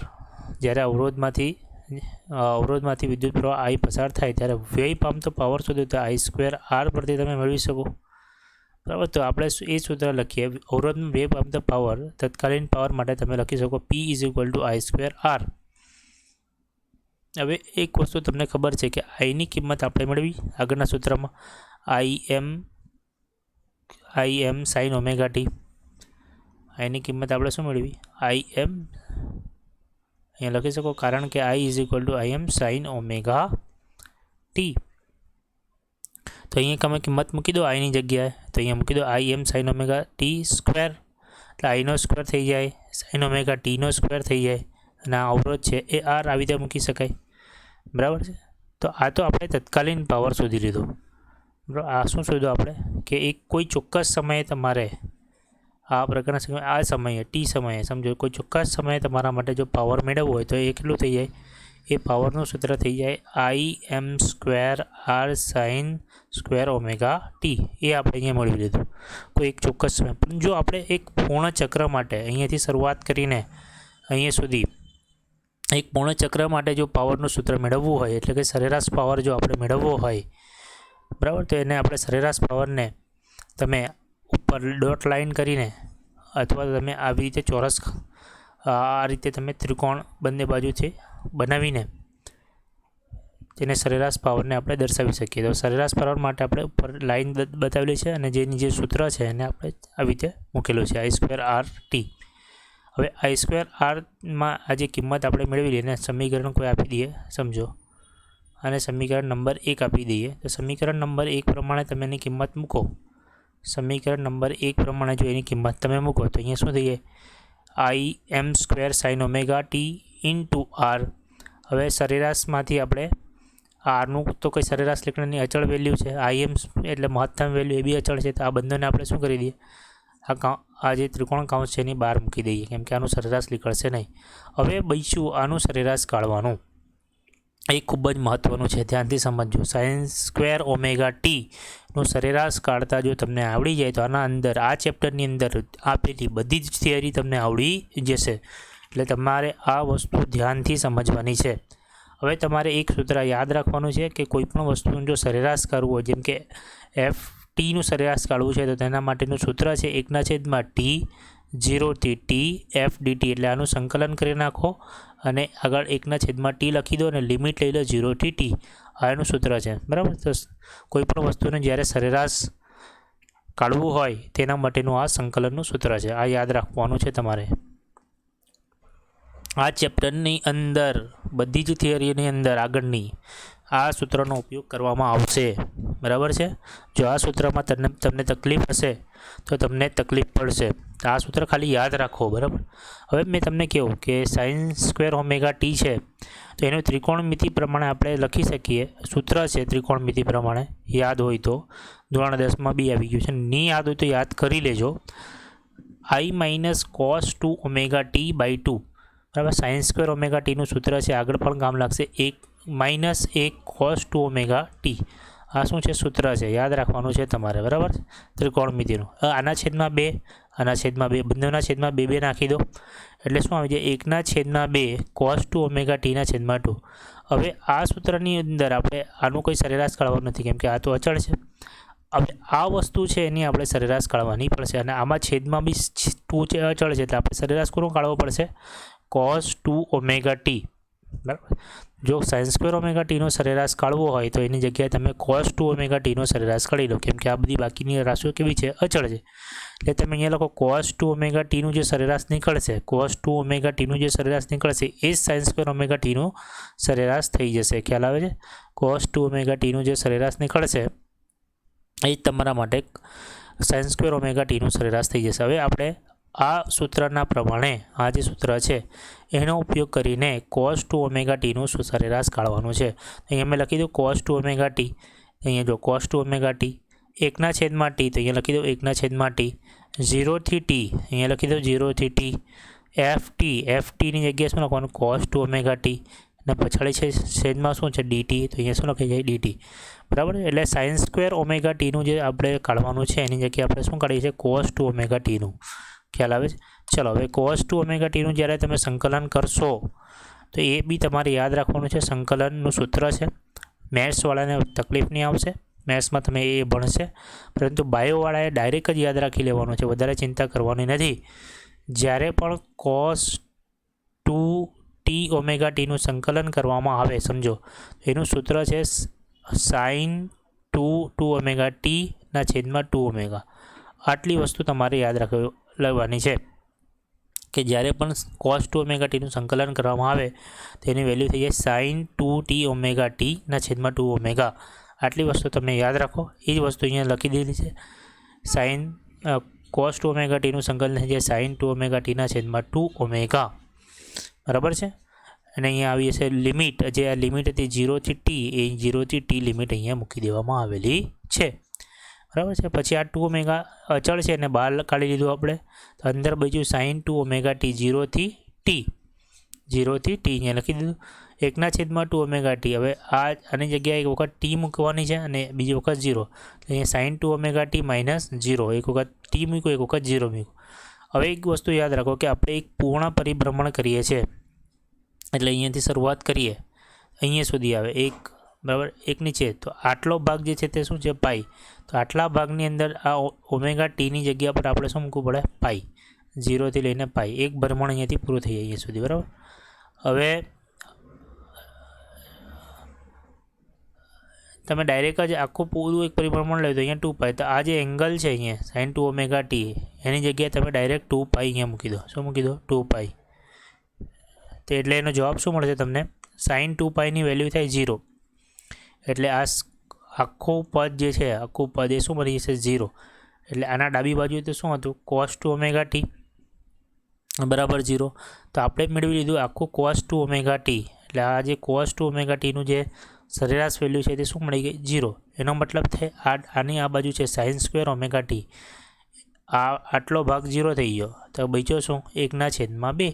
જ્યારે અવરોધમાંથી વિદ્યુત પ્રવાહ I પસાર થાય ત્યારે વ્યય પામતો પાવર શોધો તો I²R પરથી તમે મેળવી શકો, બરાબર. તો આપણે એ સૂત્ર લખીએ. અવરોધમાં વ્યય પામતો પાવર, તત્કાલીન પાવર માટે તમે લખી શકો P = I²R. હવે એક વસ્તુ તમને ખબર છે કે આઈની કિંમત આપણે મેળવી આગળના સૂત્રમાં Im sin ωt. આઈની કિંમત આપણે શું મેળવી? Im અહીંયા લખી શકો, કારણ કે I = Im sin ωt. તો અહીંયા તમે કિંમત મૂકી દો આઈની જગ્યાએ, તો અહીંયા મૂકી દો Im sin ωt². એટલે આઈનો સ્ક્વેર થઈ જાય, sin ωtનો સ્ક્વેર થઈ જાય, અને આ અવરોધ છે એ R આવી રીતે મૂકી શકાય, બરાબર છે. તો આ તો આપણે તત્કાલીન પાવર શોધી લીધો, બરાબર. આ શું શોધ્યું આપણે? કે એક કોઈ ચોક્કસ સમયે તમારે આ પ્રકારના આ સમયે ટી સમયે સમજો કોઈ ચોક્કસ સમયે તમારા માટે જો પાવર મેળવવો હોય તો એ કેટલું થઈ જાય? એ પાવરનું સૂત્ર થઈ જાય Im²R sin² ωt. એ આપણે અહીંયા મેળવી લીધું કોઈ એક ચોક્કસ સમય. પણ જો આપણે એક પૂર્ણ ચક્ર માટે અહીંયાથી શરૂઆત કરીને અહીંયા સુધી એક પૂર્ણ ચક્ર માટે જો પાવરનું સૂત્ર મેળવવું હોય, એટલે કે સરેરાશ પાવર જો આપણે મેળવવો હોય, બરાબર, તો એને આપણે સરેરાશ પાવરને તમે ઉપર ડોટ લાઇન કરીને અથવા તમે આવી રીતે ચોરસ આ રીતે તમે ત્રિકોણ બંને બાજુથી બનાવીને તેને સરેરાશ પાવરને આપણે દર્શાવી શકીએ. તો સરેરાશ પાવર માટે આપણે ઉપર લાઇન બતાવેલી છે અને જેની જે સૂત્ર છે એને આપણે આવી રીતે મૂકેલું છે I²RT. હવે I²Rમાં આ જે કિંમત આપણે મેળવી એને સમીકરણ કોઈ આપી દઈએ, સમજો અને સમીકરણ નંબર 1 આપી દઈએ. તો સમીકરણ નંબર 1 પ્રમાણે તમે એની કિંમત મૂકો. સમીકરણ નંબર 1 પ્રમાણે જો એની કિંમત તમે મૂકો તો અહીંયા શું થઈ જાય? Im² sin ωt × R. હવે સરેરાશમાંથી આપણે આરનું તો કોઈ સરેરાશ નીકળવાની અચળ વેલ્યુ છે, Im એટલે મહત્તમ વેલ્યુ, એ બી અચળ છે. તો આ બંનેને આપણે શું કરી દઈએ? આ જે ત્રિકોણ કાઉન્સ છે એની બહાર મૂકી દઈએ, કેમ કે આનું સરેરાશ નીકળશે નહીં. હવે બીજું આનું સરેરાશ કાઢવાનું એ ખૂબ જ મહત્ત્વનું છે, ધ્યાનથી સમજજો. sin² ωt નું સરેરાશ કાઢતા જો તમને આવડી જાય તો આના અંદર આ ચેપ્ટરની અંદર આપેલી બધી જ થિયરી તમને આવડી જશે. એટલે તમારે આ વસ્તુ ધ્યાનથી સમજવાની છે. હવે તમારે એક સૂત્ર યાદ રાખવાનું છે કે કોઈપણ વસ્તુનું જો સરેરાશ કાઢવું હોય, જેમ કે FTનું સરેરાશ કાઢવું છે તો તેના માટેનું સૂત્ર છે 1/T 0 થી T FDT. એટલે આનું સંકલન કરી નાખો અને આગળ 1/T લખી દો અને લિમિટ લઈ લો 0 થી T. આ એનું સૂત્ર છે, બરાબર. તો કોઈપણ વસ્તુને જ્યારે સરેરાશ કાઢવું હોય તેના માટેનું આ સંકલનનું સૂત્ર છે. આ યાદ રાખવાનું છે તમારે. આ ચેપ્ટરની અંદર બધી જ થિયરીની અંદર આગળની આ સૂત્રનો ઉપયોગ કરવામાં આવશે. બરાબર છે. જો આ સૂત્રમાં તમને તકલીફ હશે તો તમને તકલીફ પડશે. તો આ સૂત્ર ખાલી યાદ રાખો. બરાબર. હવે મેં તમને કહ્યું કે sin સ્ક્વેર ઓમેગા ટી છે તો એનું ત્રિકોણમિતિ પ્રમાણે આપણે લખી શકીએ. સૂત્ર છે ત્રિકોણમિતિ પ્રમાણે, યાદ હોય તો. ધોરણ 10માં બી આવી ગયું છે. નહીં યાદ હોય તો યાદ કરી લેજો. I minus cos 2 omega t by 2. બરાબર. સાઇન સ્ક્વેર ઓમેગા ટીનું સૂત્ર છે, આગળ પણ કામ લાગશે. 1 cos 2 ઓમેગા ટી. આ શું છે? સૂત્ર છે, યાદ રાખવાનું છે તમારે. બરાબર. ત્રિકોણમિતિનું. આના છેદમાં 2, આના છેદમાં 2, બંનેના છેદમાં 2 નાખી દો એટલે શું આવી જાય? 1/2 cos 2 ઓમેગા ટીના છેદમાં 2. હવે આ સૂત્રની અંદર આપણે આનું કોઈ સરેરાશ કાઢવાનું નથી, કેમ કે આ તો અચળ છે. હવે આ વસ્તુ છે એની આપણે સરેરાશ કાઢવાની પડશે, અને આમાં છેદમાં બી 2 છે, અચળ છે, એટલે આપણે સરેરાશ કોનો કાઢવો પડશે? cos 2 omega T. બરાબર. જો સાઇન સ્ક્વેર ઓમેગા ટીનો સરેરાશ કાઢવો હોય તો એની જગ્યાએ તમે cos 2 ઓમેગા ટીનો સરેરાશ કાઢી લો, કેમ કે આ બધી બાકીની રાશિઓ કેવી છે? અચળ છે. એટલે તમે અહીંયા લખો cos 2 ઓમેગા ટીનું જે સરેરાશ નીકળશે, cos 2 ઓમેગા ટીનું જે સરેરાશ નીકળશે એ જ સાઇન સ્ક્વેર ઓમેગા ટીનું સરેરાશ થઈ જશે. ખ્યાલ આવે છે? cos 2 ઓમેગા ટીનું જે સરેરાશ નીકળશે એ જ તમારા માટે સાઇન સ્ક્વેર ઓમેગા ટીનું સરેરાશ થઈ જશે. હવે આપણે આ સૂત્રના પ્રમાણે આ જે સૂત્ર છે એનો ઉપયોગ કરીને cos 2 ઓમેગા ટીનું સરેરાશ કાઢવાનું છે. અહીંયા મેં લખી દઉં cos 2 ઓમેગા ટી. અહીંયા જો cos 2 ઓમેગા ટી, 1/t, તો અહીંયા લખી દઉં 1/t. 0 થી t, અહીંયા લખી દઉં 0 થી t. ftની જગ્યાએ શું લખવાનું? cos 2 omega T. અને પછાડી છે છેદમાં શું છે? dt, તો અહીંયા શું લખી જાય? dt. બરાબર. એટલે સાઇન સ્ક્વેર ઓમેગા ટીનું જે આપણે કાઢવાનું છે એની જગ્યાએ આપણે શું કાઢીએ છીએ? cos 2 ઓમેગા ટીનું. ખ્યાલ આવે છે? ચલો, હવે cos 2 ઓમેગા ટીનું જ્યારે તમે સંકલન કરશો તો એ બી તમારે યાદ રાખવાનું છે. સંકલનનું સૂત્ર છે. મેથ્સવાળાને તકલીફ નહીં આવશે, મેથ્સમાં તમે એ ભણશે, પરંતુ બાયોવાળાએ ડાયરેક્ટ જ યાદ રાખી લેવાનું છે, વધારે ચિંતા કરવાની નથી. જ્યારે પણ cos 2t ઓમેગા ટીનું સંકલન કરવામાં આવે, સમજો એનું સૂત્ર છે sin 2 ઓમેગા ટીના છેદમાં 2 ઓમેગા. આટલી વસ્તુ તમારે યાદ લેવાની છે કે જ્યારે પણ cos 2 ઓમેગા ટીનું સંકલન કરવામાં આવે તેની વેલ્યુ થઈ જાય sin 2t ઓમેગા ટીના છેદમાં 2 ઓમેગા. આટલી વસ્તુ તમને યાદ રાખો. એ જ વસ્તુ અહીંયા લખી દીધી છે. cos 2 ઓમેગા ટીનું સંકલન થઈ જાય sin 2 ઓમેગા ટીના છેદમાં 2 ઓમેગા. બરાબર છે. અને અહીંયા આવી જશે લિમિટ, જે આ લિમિટ હતી 0 થી t, એ 0 થી t લિમિટ અહીંયા મૂકી દેવામાં આવેલી છે. બરાબર છે. પછી આ 2 ઓમેગા અચળ છે અને બહાર કાઢી લીધું આપણે, તો અંદર બચ્યું sin 2 ઓમેગા ટી. 0 થી t અહીંયા લખી દીધું. 1/2 ઓમેગા ટી. હવે આની જગ્યાએ એક વખત t મૂકવાની છે અને બીજી વખત 0. અહીંયા sin 2 ઓમેગા ટી માઇનસ 0. એક વખત t મૂક્યું, એક વખત 0 મૂક્યું. હવે એક વસ્તુ યાદ રાખો કે આપણે એક પૂર્ણ પરિભ્રમણ કરીએ છીએ, એટલે અહીંયાથી શરૂઆત કરીએ, અહીંયા સુધી આવે 1, બરાબર, 1 નીચે, તો આટલો ભાગ જે છે તે શું છે? પાઈ. તો આટલા ભાગની અંદર આ ઓમેગા ટીની જગ્યા પર આપણે શું મૂકવું પડે? પાઈ. 0 થી લઈને પાઈ. એક ભ્રમણ અહીંયાથી પૂરું થઈ જાય અહીંયા સુધી. બરાબર. હવે તમે ડાયરેક્ટ જ આખું પૂરું એક પરિભ્રમણ લઈ તો અહીંયા 2 પાઈ. તો આ જે એંગલ છે અહીંયા sin 2 ઓમેગા ટી, એની જગ્યાએ તમે ડાયરેક્ટ 2 પાઈ અહીંયા મૂકી દો. શું મૂકી દો? 2 પાઈ. તો એટલે એનો જવાબ શું મળશે તમને? sin 2 પાઈની વેલ્યુ થાય 0. એટલે આ આખું પદ જે છે, આખું પદ એ શું બની જશે? 0. એટલે આના ડાબી બાજુ તો શું હતું? cos 2 ઓમેગા ટી બરાબર 0. તો આપણે મેળવી લીધું આખું cos 2 ઓમેગા ટી. એટલે આ જે cos 2 ઓમેગા ટીનું જે સરેરાશ વેલ્યુ છે તે શું મળી ગઈ? 0. એનો મતલબ થાય આની આ બાજુ છે sin સ્ક્વેર ઓમેગા ટી. આટલો ભાગ 0 થઈ ગયો, તો બચ્યો શું? 1/2.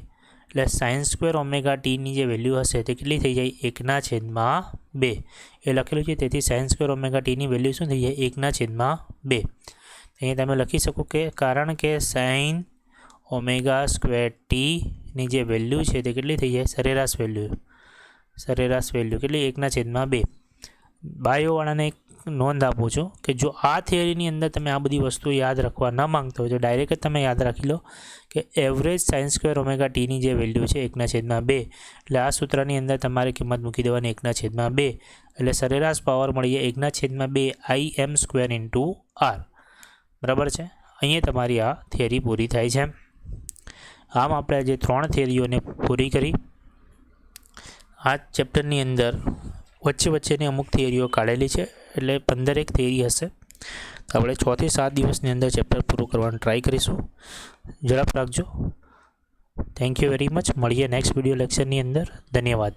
એટલે sin સ્ક્વેર ઓમેગા ટીની જે વેલ્યુ હશે તે કેટલી થઈ જાય? 1/2 એ લખેલું છે. તેથી sin સ્ક્વેર ઓમેગા ટીની વેલ્યુ શું થઈ જાય? 1/2. અહીંયા તમે લખી શકો કે કારણ કે sin ઓમેગા સ્ક્વેર ટીની જે વેલ્યુ છે તે કેટલી થઈ જાય? સરેરાશ વેલ્યુ કેટલી? 1/2. બાયોવાળાને એક નોંધ આપું છું કે જો આ થિયરીની અંદર તમે આ બધી વસ્તુ યાદ રાખવા ન માંગતો હોય તો ડાયરેક્ટ જ તમે યાદ રાખી લો કે એવરેજ sin સ્ક્વેર ઓમેગા ટીની જે વેલ્યુ છે 1/2. એટલે આ સૂત્રની અંદર તમારે કિંમત મૂકી દેવાની 1/2. એટલે સરેરાશ પાવર મળી જાય 1/2 Im સ્ક્વેર ઇન્ટુ r. બરાબર છે. અહીંયા તમારી આ થિયરી પૂરી થાય છે. આમ આપણે જે 3 થિયરીઓને પૂરી કરી. આ ચેપ્ટરની અંદર વચ્ચેની અમુક થિયરીઓ કાઢેલી છે, એટલે 15 થિયરી હશે. તો આપણે 6 થી 7 દિવસની અંદર ચેપ્ટર પૂરું કરવાનું ટ્રાય કરીશું. ઝડપ રાખજો. Thank you very much. મળીએ નેક્સ્ટ વિડીયો લેક્ચરની અંદર. ધન્યવાદ.